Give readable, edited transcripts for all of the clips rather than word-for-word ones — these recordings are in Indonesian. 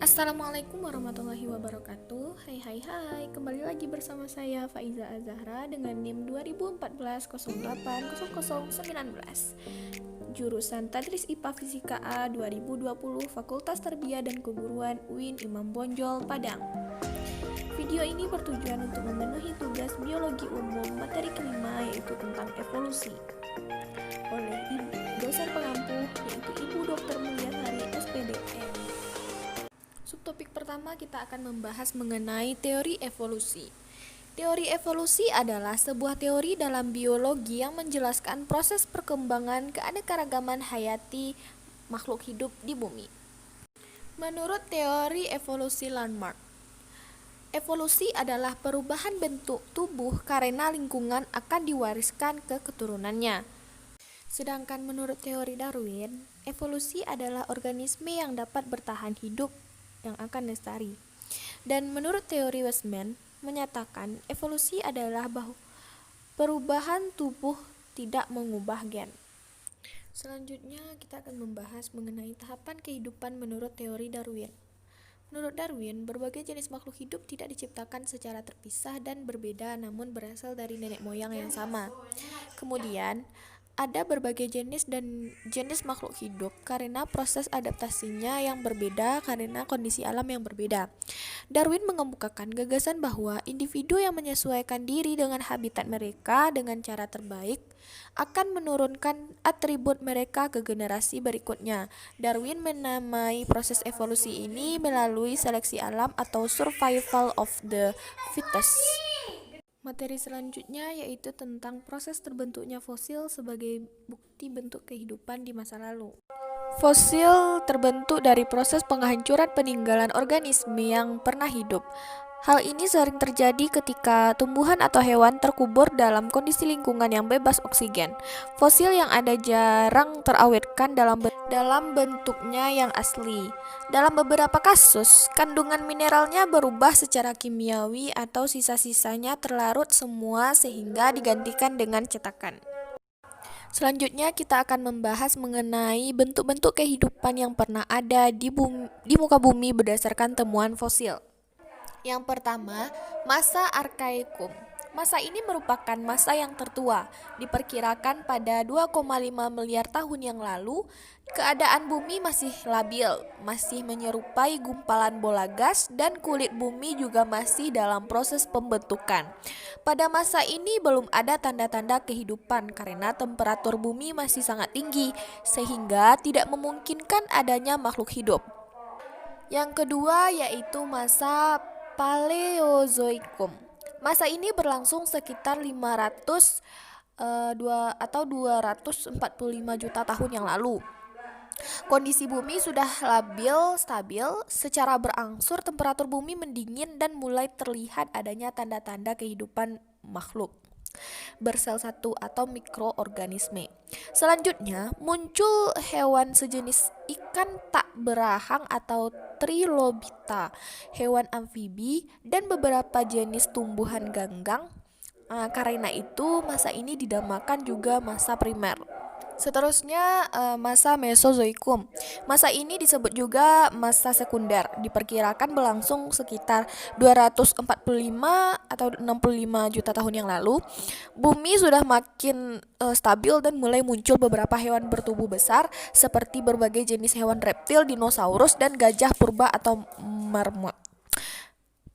Assalamualaikum warahmatullahi wabarakatuh. Hai, kembali lagi bersama saya Faiza Azahra dengan NIM 2014-08-0019, jurusan Tadris IPA Fisika A 2020, Fakultas Tarbiyah dan Keguruan UIN Imam Bonjol, Padang. Video ini bertujuan untuk memenuhi tugas biologi umum materi kelima, yaitu tentang evolusi, oleh dosen pengampu, yaitu Ibu Dr. Mulyasari SPDM. Subtopik pertama kita akan membahas mengenai teori evolusi. Teori evolusi adalah sebuah teori dalam biologi yang menjelaskan proses perkembangan keanekaragaman hayati makhluk hidup di bumi. Menurut teori evolusi Landmark, evolusi adalah perubahan bentuk tubuh karena lingkungan akan diwariskan ke keturunannya. Sedangkan menurut teori Darwin, evolusi adalah organisme yang dapat bertahan hidup yang akan lestari. Dan menurut teori Weismann menyatakan evolusi adalah perubahan tubuh tidak mengubah gen. Selanjutnya kita akan membahas mengenai tahapan kehidupan menurut teori Darwin. Menurut Darwin, berbagai jenis makhluk hidup tidak diciptakan secara terpisah dan berbeda, namun berasal dari nenek moyang yang sama. Kemudian ada berbagai jenis makhluk hidup karena proses adaptasinya yang berbeda karena kondisi alam yang berbeda. Darwin mengemukakan gagasan bahwa individu yang menyesuaikan diri dengan habitat mereka dengan cara terbaik akan menurunkan atribut mereka ke generasi berikutnya. Darwin menamai proses evolusi ini melalui seleksi alam atau survival of the fittest. Materi selanjutnya yaitu tentang proses terbentuknya fosil sebagai bukti bentuk kehidupan di masa lalu. Fosil terbentuk dari proses penghancuran peninggalan organisme yang pernah hidup. Hal ini sering terjadi ketika tumbuhan atau hewan terkubur dalam kondisi lingkungan yang bebas oksigen. Fosil yang ada jarang terawetkan dalam bentuknya yang asli. Dalam beberapa kasus, kandungan mineralnya berubah secara kimiawi atau sisa-sisanya terlarut semua sehingga digantikan dengan cetakan. Selanjutnya kita akan membahas mengenai bentuk-bentuk kehidupan yang pernah ada di muka bumi berdasarkan temuan fosil. Yang pertama, masa Arkaikum. Masa ini merupakan masa yang tertua. Diperkirakan pada 2,5 miliar tahun yang lalu, keadaan bumi masih labil, masih menyerupai gumpalan bola gas, dan kulit bumi juga masih dalam proses pembentukan. Pada masa ini belum ada tanda-tanda kehidupan karena temperatur bumi masih sangat tinggi, sehingga tidak memungkinkan adanya makhluk hidup. Yang kedua yaitu masa Paleozoikum. Masa ini berlangsung sekitar 245 juta tahun yang lalu. Kondisi bumi sudah stabil, secara berangsur temperatur bumi mendingin dan mulai terlihat adanya tanda-tanda kehidupan makhluk bersel satu atau mikroorganisme. Selanjutnya muncul hewan sejenis ikan tak berahang atau trilobita, hewan amfibi, dan beberapa jenis tumbuhan ganggang. Karena itu masa ini dinamakan juga masa primer. Seterusnya masa Mesozoikum. Masa ini disebut juga masa sekunder. Diperkirakan berlangsung sekitar 245 atau 65 juta tahun yang lalu. Bumi sudah makin stabil dan mulai muncul beberapa hewan bertubuh besar seperti berbagai jenis hewan reptil, dinosaurus, dan gajah purba atau marmot.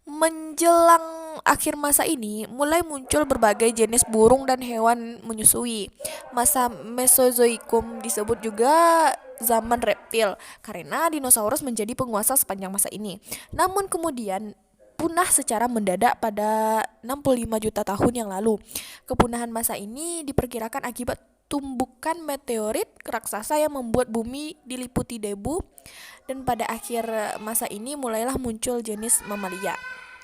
Menjelang akhir masa ini, mulai muncul berbagai jenis burung dan hewan menyusui. Masa Mesozoikum disebut juga zaman reptil, karena dinosaurus menjadi penguasa sepanjang masa ini. Namun kemudian punah secara mendadak pada 65 juta tahun yang lalu. Kepunahan masa ini diperkirakan akibat tumbukan meteorit raksasa yang membuat bumi diliputi debu, dan pada akhir masa ini mulailah muncul jenis mamalia.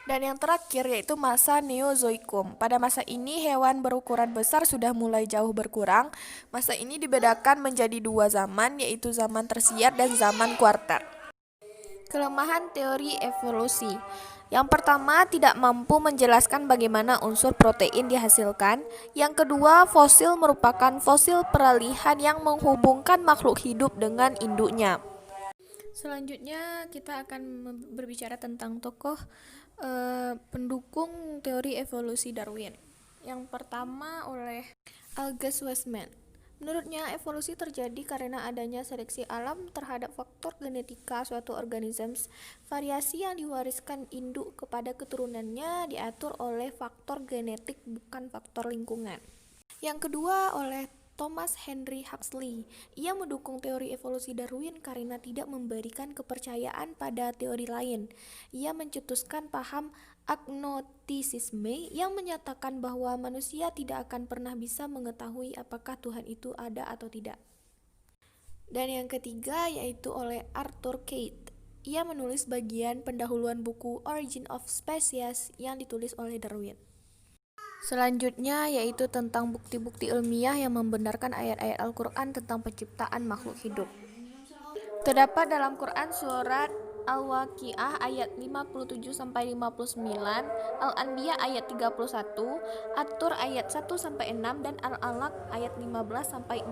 Dan yang terakhir yaitu masa Neozoikum. Pada masa ini hewan berukuran besar sudah mulai jauh berkurang. Masa ini dibedakan menjadi dua zaman, yaitu zaman tersier dan zaman kuarter. Kelemahan teori evolusi. Yang pertama, tidak mampu menjelaskan bagaimana unsur protein dihasilkan. Yang kedua, fosil merupakan fosil peralihan yang menghubungkan makhluk hidup dengan induknya. Selanjutnya kita akan berbicara tentang tokoh pendukung teori evolusi Darwin. Yang pertama oleh August Weismann. Menurutnya, evolusi terjadi karena adanya seleksi alam terhadap faktor genetika suatu organisme. Variasi yang diwariskan induk kepada keturunannya diatur oleh faktor genetik, bukan faktor lingkungan. Yang kedua oleh Thomas Henry Huxley. Ia mendukung teori evolusi Darwin karena tidak memberikan kepercayaan pada teori lain. Ia mencetuskan paham agnostisisme yang menyatakan bahwa manusia tidak akan pernah bisa mengetahui apakah Tuhan itu ada atau tidak. Dan yang ketiga yaitu oleh Arthur Keith. Ia menulis bagian pendahuluan buku Origin of Species yang ditulis oleh Darwin. Selanjutnya yaitu tentang bukti-bukti ilmiah yang membenarkan ayat-ayat Al-Quran tentang penciptaan makhluk hidup. Terdapat dalam Quran surat Al-Waqiah ayat 57-59, Al-Anbiya ayat 31, At-Tur ayat 1-6, dan Al-Alaq ayat 15-16.